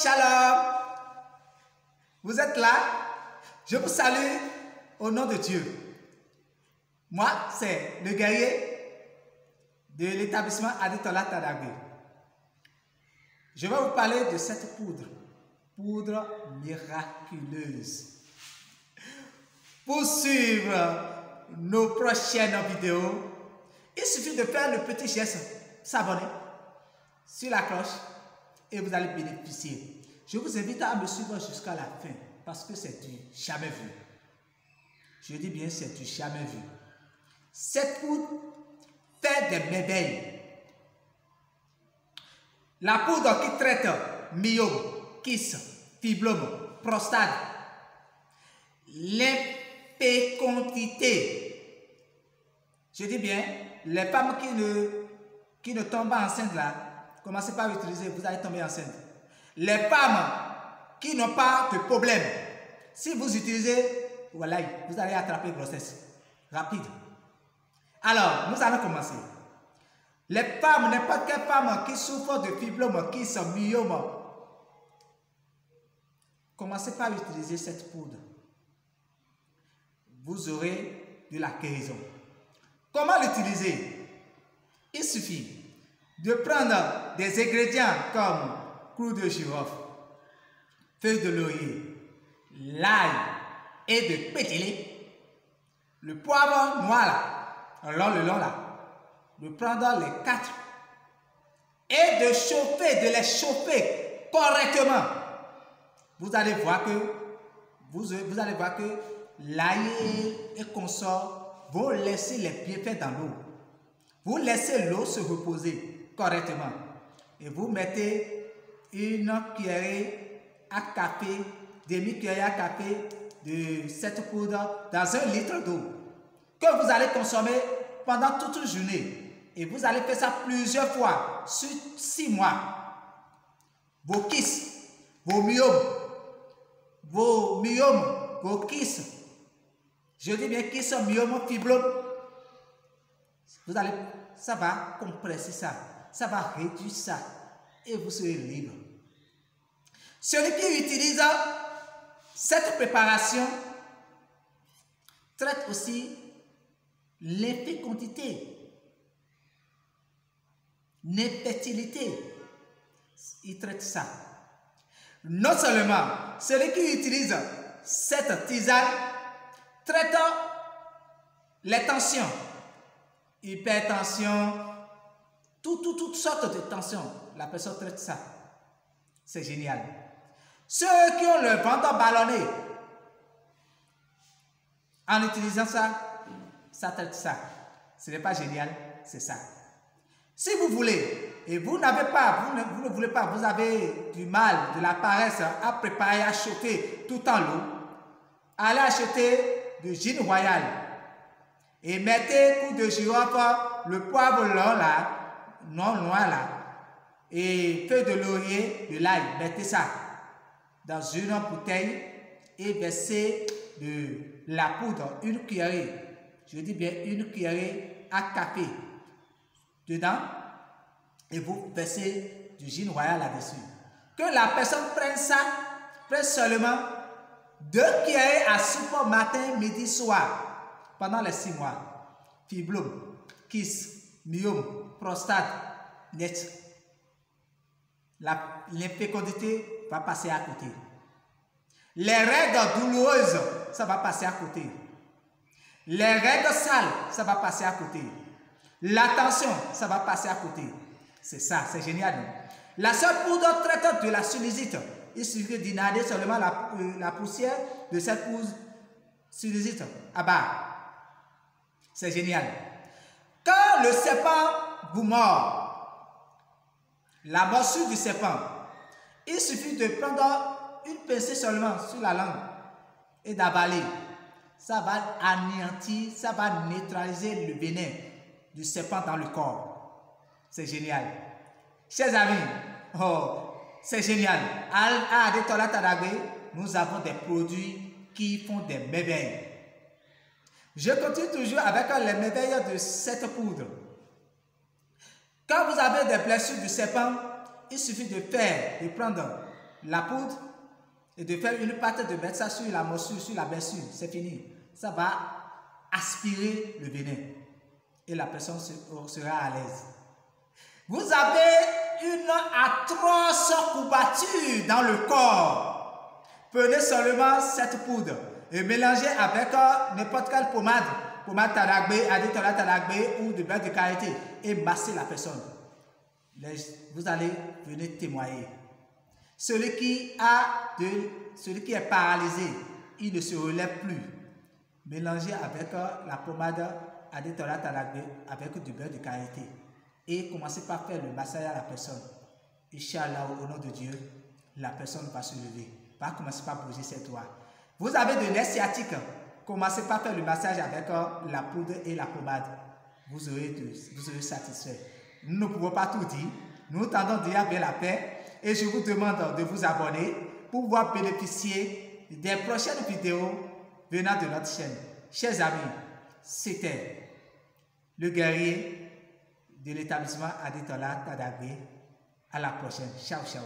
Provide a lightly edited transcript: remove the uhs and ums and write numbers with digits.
Shalom. Vous êtes là? Je vous salue au nom de Dieu. Moi, c'est le guerrier de l'établissement Adetola Tadagbe. Je vais vous parler de cette poudre miraculeuse. Pour suivre nos prochaines vidéos, il suffit de faire le petit geste, s'abonner sur la cloche et vous allez bénéficier. Je vous invite à me suivre jusqu'à la fin parce que c'est du jamais vu. Je dis bien c'est du jamais vu. Cette poudre fait des merveilles. La poudre qui traite myome, kyste, fibrome, prostate, l'infécondité. Je dis bien, les femmes qui ne tombent pas enceintes là, commencez par utiliser, vous allez tomber enceinte. Les femmes qui n'ont pas de problème, si vous utilisez, voilà, vous allez attraper grossesse rapide. Alors, nous allons commencer. Les femmes, n'importe quelle femme qui souffre de fibrome, qui sont myome, commencez par utiliser cette poudre. Vous aurez de la guérison. Comment l'utiliser? Il suffit de prendre des ingrédients comme clou de girofle, feuilles de laurier, l'ail et de pétilé, le poivre noir là, le long là, de prendre les 4 et de chauffer, de les chauffer correctement. Vous allez voir que l'ail et consort vont laisser les bienfaits dans l'eau. Vous laissez l'eau se reposer correctement et vous mettez une cuillerée à café, demi-cuillerée à café de cette poudre dans 1 litre d'eau que vous allez consommer pendant toute une journée. Et vous allez faire ça plusieurs fois sur 6 mois. Vos kystes, vos myomes, vos kystes, je dis bien kystes, myomes, fibromes, ça va compresser ça, ça va réduire ça et vous serez libre. Celui qui utilise cette préparation traite aussi l'infécondité, l'infertilité. Il traite ça. Non seulement celui qui utilise cette tisane traite les tensions, hypertension, toutes sortes de tensions. La personne traite ça. C'est génial. Ceux qui ont le ventre ballonné, en utilisant ça, ça traite ça. Ce n'est pas génial, c'est ça. Si vous voulez, et vous n'avez pas, vous ne voulez pas, vous avez du mal, de la paresse à préparer, à chauffer tout en l'eau, allez acheter du gin royal et mettez coup de girofle, le poivre long là, non loin là, et feuille de laurier, de l'ail, mettez ça dans une bouteille et versez de la poudre, une cuillerée, je dis bien une cuillerée à café dedans et vous versez du gin royal là-dessus. Que la personne prenne ça, prenne seulement 2 cuillerées à soupe matin, midi, soir pendant les 6 mois. Fibrome, kyste, myome, prostate, net. L'infécondité va passer à côté. Les règles douloureuses, ça va passer à côté. Les règles sales, ça va passer à côté. La tension, ça va passer à côté. C'est ça, c'est génial. La seule poudre traite de la sinusite. Il suffit d'inhaler seulement la poussière de cette poudre sinusite à bas. C'est génial. Quand le serpent vous mord, la morsure du serpent, il suffit de prendre une pincée seulement sur la langue et d'avaler. Ça va anéantir, ça va neutraliser le venin du serpent dans le corps. C'est génial. Chers amis, oh, c'est génial. À Adetola Tadagbe, nous avons des produits qui font des merveilles. Je continue toujours avec les merveilles de cette poudre. Quand vous avez des blessures du serpent, il suffit de prendre la poudre et de faire une pâte, de mettre ça sur la morsure, sur la blessure. C'est fini. Ça va aspirer le venin et la personne sera à l'aise. Vous avez une atroce courbature dans le corps. Prenez seulement cette poudre et mélangez avec n'importe quelle pommade, pommade Tadagbe, Adétola Tadagbe ou de beurre de karité et massez la personne. Vous allez venir témoigner. Celui qui est paralysé, il ne se relève plus. Mélangez avec la pommade Adétola Tadagbe avec du beurre de karité et commencez par faire le massage à la personne. Inch'Allah, au nom de Dieu, la personne va se lever. Va commencer par bouger ses doigts. Vous avez de nerfs sciatiques, commencez par faire le massage avec la poudre et la pommade. Vous serez satisfait. Nous ne pouvons pas tout dire. Nous tendons dire vers la paix et je vous demande de vous abonner pour pouvoir bénéficier des prochaines vidéos venant de notre chaîne. Chers amis, c'était le guerrier de l'établissement Adétola Tadagbe. À la prochaine. Ciao, ciao.